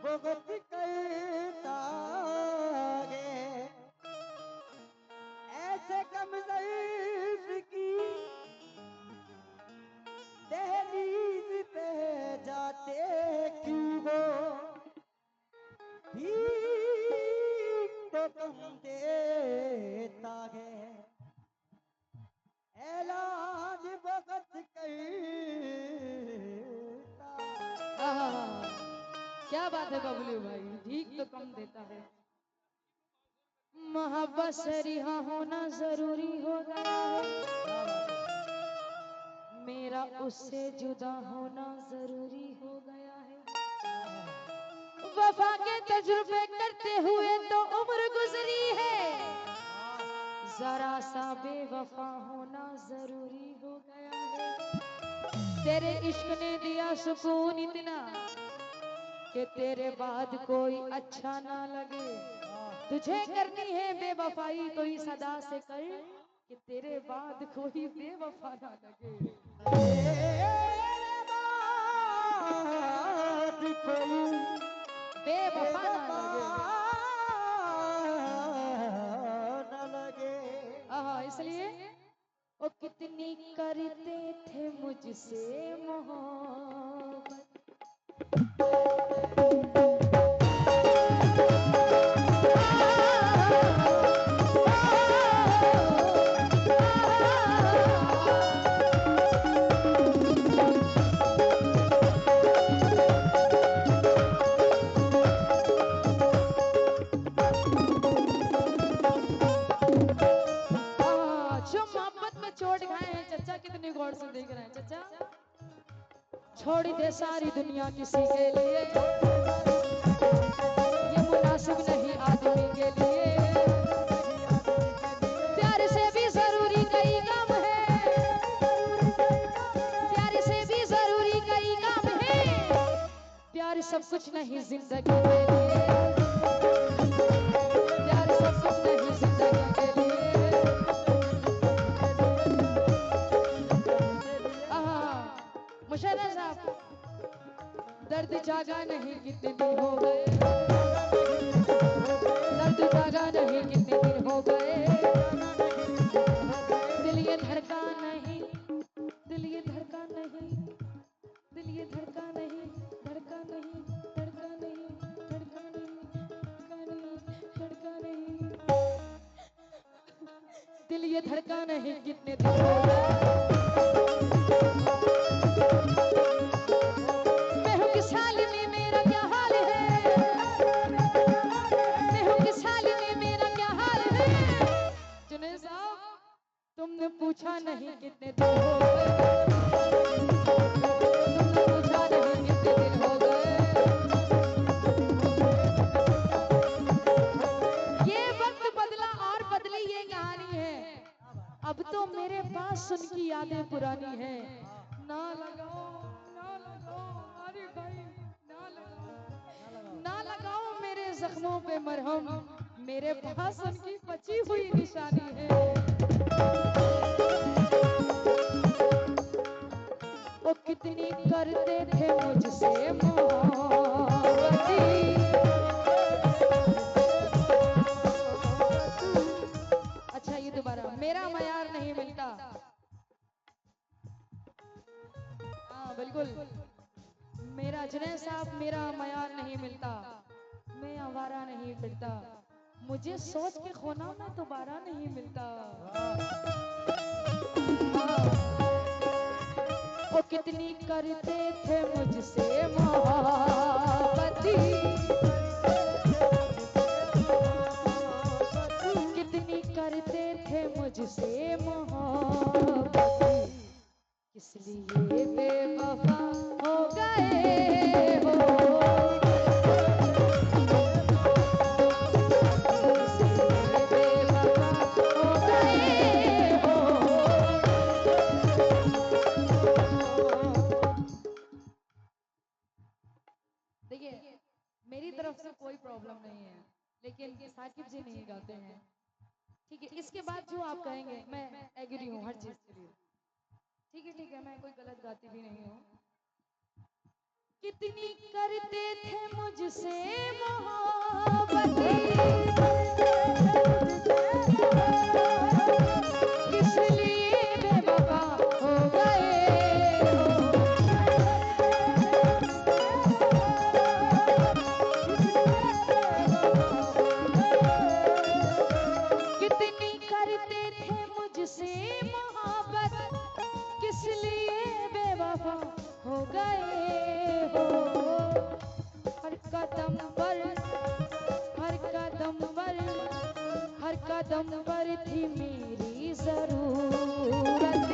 भुगत करता गे ऐसे कम ज़ईफ़ की दहलीज पे जाते क्यों हो भीख तो कम देता है ऐलान वक्त करता। आहा, क्या बात है बबलू भाई, ठीक तो कम देता है। मोहब्बत से रिहा होना जरूरी हो गया है, मेरा उससे जुदा होना जरूरी हो गया है। वफा के तजुर्बे करते हुए तो उम्र गुजरी है, जरा सा बेवफा होना जरूरी हो गया है। तेरे इश्क ने दिया सुकून इतना कि तेरे बाद कोई अच्छा ना लगे। तुझे करनी है बेवफाई तो इस अदा से कर कि तेरे बाद कोई बेवफा ना लगे। बेवफा ना लगे। हाँ, इसलिए वो कितनी करते थे मुझसे मोहब्बत। कितनी गौर से देख रहे हैं चचा। छोड़ दे सारी दुनिया किसी के लिए, ये मुनासिब नहीं आदमी के लिए। प्यार से भी जरूरी कई काम है, प्यार से भी जरूरी कई काम है। प्यार सब कुछ नहीं जिंदगी के लिए, प्यार सब कुछ नहीं जिंदगी के लिए। मुशर्रफ साहब, दर्द जागा नहीं कितने दिन हो गए, दर्द जागा नहीं कितने दिन हो गए। दिल ये धड़का नहीं, दिल ये धड़का नहीं, दिल ये धड़का नहीं, धड़का नहीं, धड़का नहीं, धड़का नहीं, धड़का नहीं, दिल ये धड़का नहीं कितने दिन हो गए। तुमने पूछा नहीं कितने दिन हो गए, तुमने पूछा नहीं कितने दिन हो गए। ये वक्त बदला और बदली ये कहानी है, अब तो मेरे पास सुन की यादें पुरानी है। ना लगाओ, ना लगाओ अरे भाई, ना लगाओ, ना लगाओ मेरे जख्मों पे मरहम, मेरे पास उनकी बची हुई निशानी है। वो कितनी करते थे मुझसे मोहब्बत। अच्छा ये दोबारा, मेरा मयार नहीं मिलता। हाँ बिल्कुल, मेरा जुनैद साहब, मेरा मयार नहीं मिलता, मैं आवारा नहीं फिरता, मुझे सोच के खोना मैं दोबारा नहीं मिलता। वो कितनी करते थे मुझसे मोहब्बत, कितनी करते थे मुझसे मोहब्बत, किस लिए बेवफा हो गए हो। देखिए मेरी तरफ से कोई प्रॉब्लम नहीं है, लेकिन साकिब जी नहीं गाते हैं, ठीक है। इसके बाद जो आप कहेंगे मैं एग्री हूँ हर चीज के लिए, ठीक है ठीक है, मैं कोई गलत गाती भी नहीं हूँ। कितनी करते थे मुझसे मोहब्बत, किस लिए बेवफा हो गए हो। कितनी करते थे मुझसे मोहब्बत, किस लिए बेवफा हो गए हो। हर कदम पर, हर कदम पर, हर कदम पर थी मेरी जरूरत,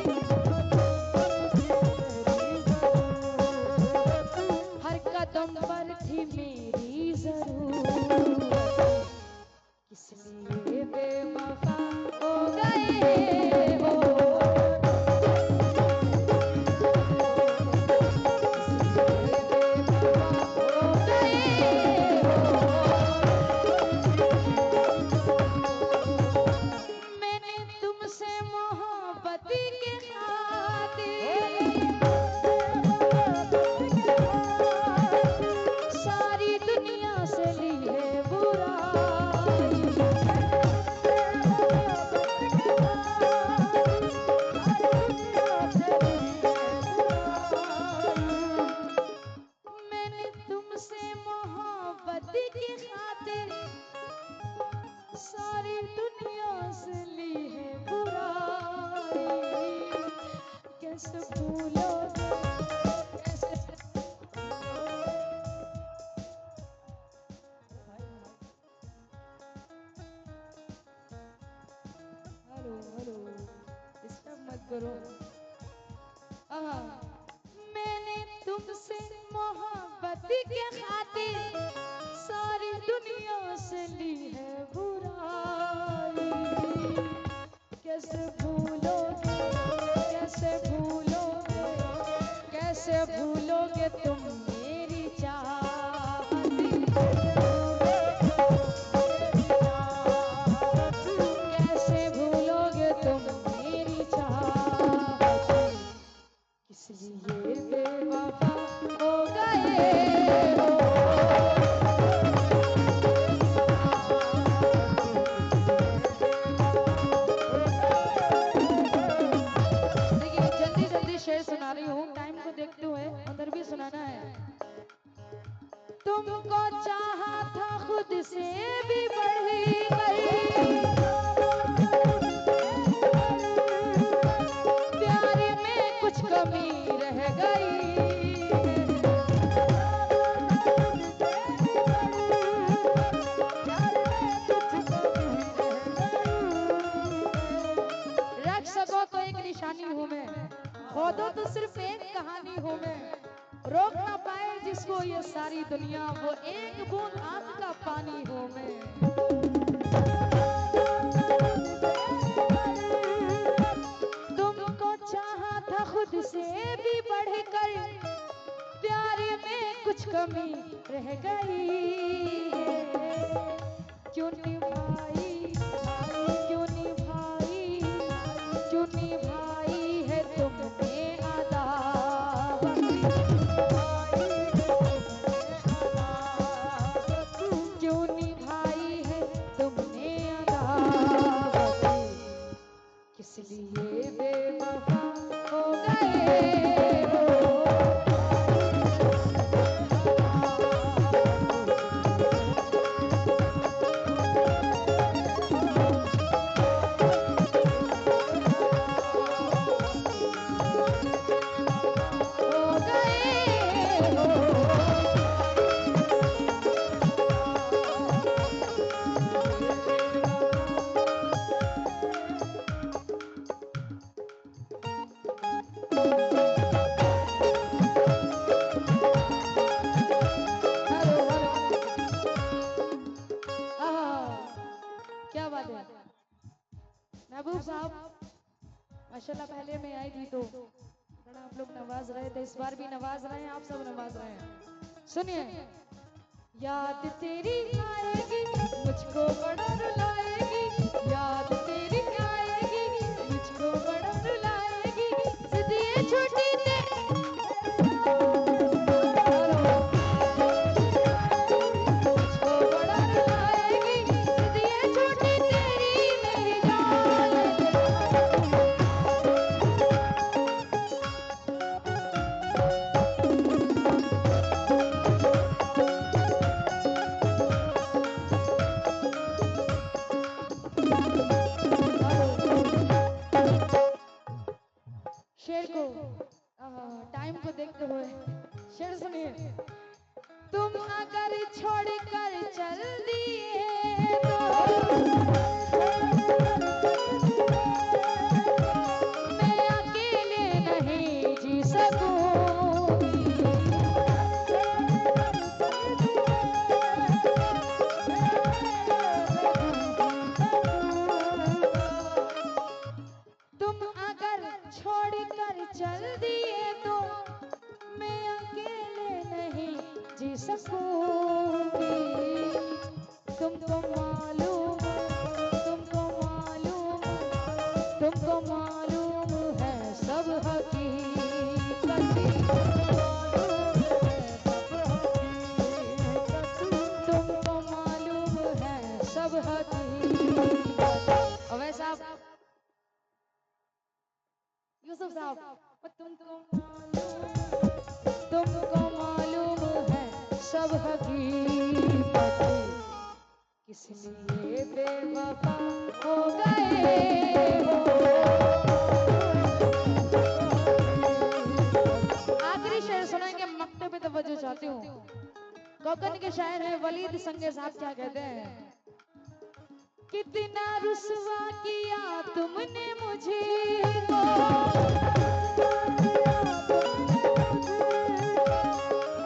हर कदम पर थी मेरी जरूरत, किस लिए बेवफा हो गए हो। सारी दुनिया से ली है बुराई, कैसे भूलोगे, कैसे। हेलो हेलो, डिस्टर्ब मत करो। मैंने तुमसे मोहब्बत के खातिर सारी दुनिया से ली है बुराई, कैसे भूलोगे, कैसे भूलोगे, कैसे भूलोगे तुम मेरी चाहत, कैसे भूलोगे तुम मेरी चाहत, किस लिए बेवफा हो गए हो। देखिए जल्दी जल्दी शेर सुना रही हूँ, टाइम को देखते हुए अंदर भी सुनाना है। तुमको चाहा था खुद से भी बढ़कर, प्यार में कुछ कमी रह गई, रख सको तो एक निशानी हूँ मैं, खो दो तो सिर्फ एक कहानी हूँ मैं, रोक ना पाए जिसको ये सारी दुनिया, वो एक बूंद आंख का पानी हूँ मैं। तुमको चाहा था खुद से भी बढ़कर, प्यार में कुछ कमी रह गई, क्यों निभाई, क्यों निभाई, क्यों निभाई है तुमने अदावत, क्यों निभाई है तुमने अदावत, किस लिए बेवफा हो गए हो। क्या बात है महबूब साहब, माशाल्लाह पहले मैं आई थी तो थोड़ा आप लोग नवाज रहे थे, इस बार भी नवाज रहे हैं, आप सब नवाज रहे हैं। सुनिए, याद तेरी आएगी मुझको बड़ा रुलाएगी, याद तेरी आएगी मुझको बड़ा रुलाएगी, जिद ये छोटी शेर को टाइम को देखते हुए शेर सुनिए। तुम अगर छोड़ कर चल दिए तो मैं अकेले नहीं जी सकूंगी। तुम अगर छोड़ कर चल दिए तो मैं अकेले नहीं जी सकूंगी। तुमको मालूम, तुमको मालूम, तुमको मालूम है सब हकीकत। तुमको मालूम है सब हकीकत। और वैसा आप यूसुफ साहब, तुमको मालूम है सब हकीकत। किस लिए बेवफा हो गए हो। आखिरी शेर सुनाएंगे, मक्ते पे तवज्जो चाहती हूँ। कोकन के शायर हैं वलीद संगे साहब, क्या कहते हैं? कितना रुसवा किया तुमने मुझे को,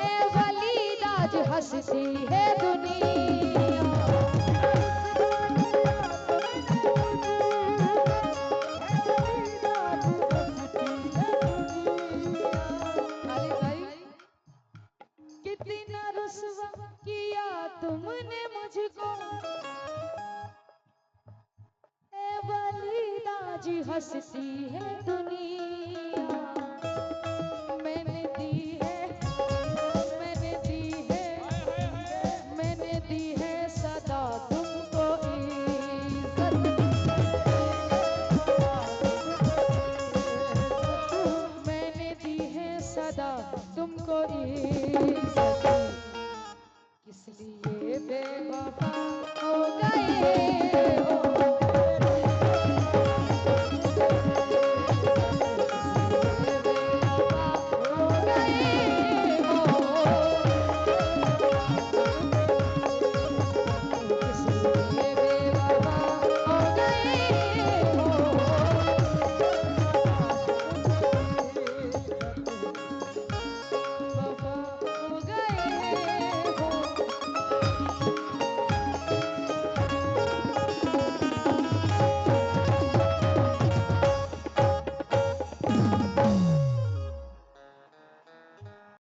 ए वलीद आज हंसती है दुनिया। अली भाई, कितना रुसवा किया तुमने मुझको, ए वलीद आज हंसती है दुनिया।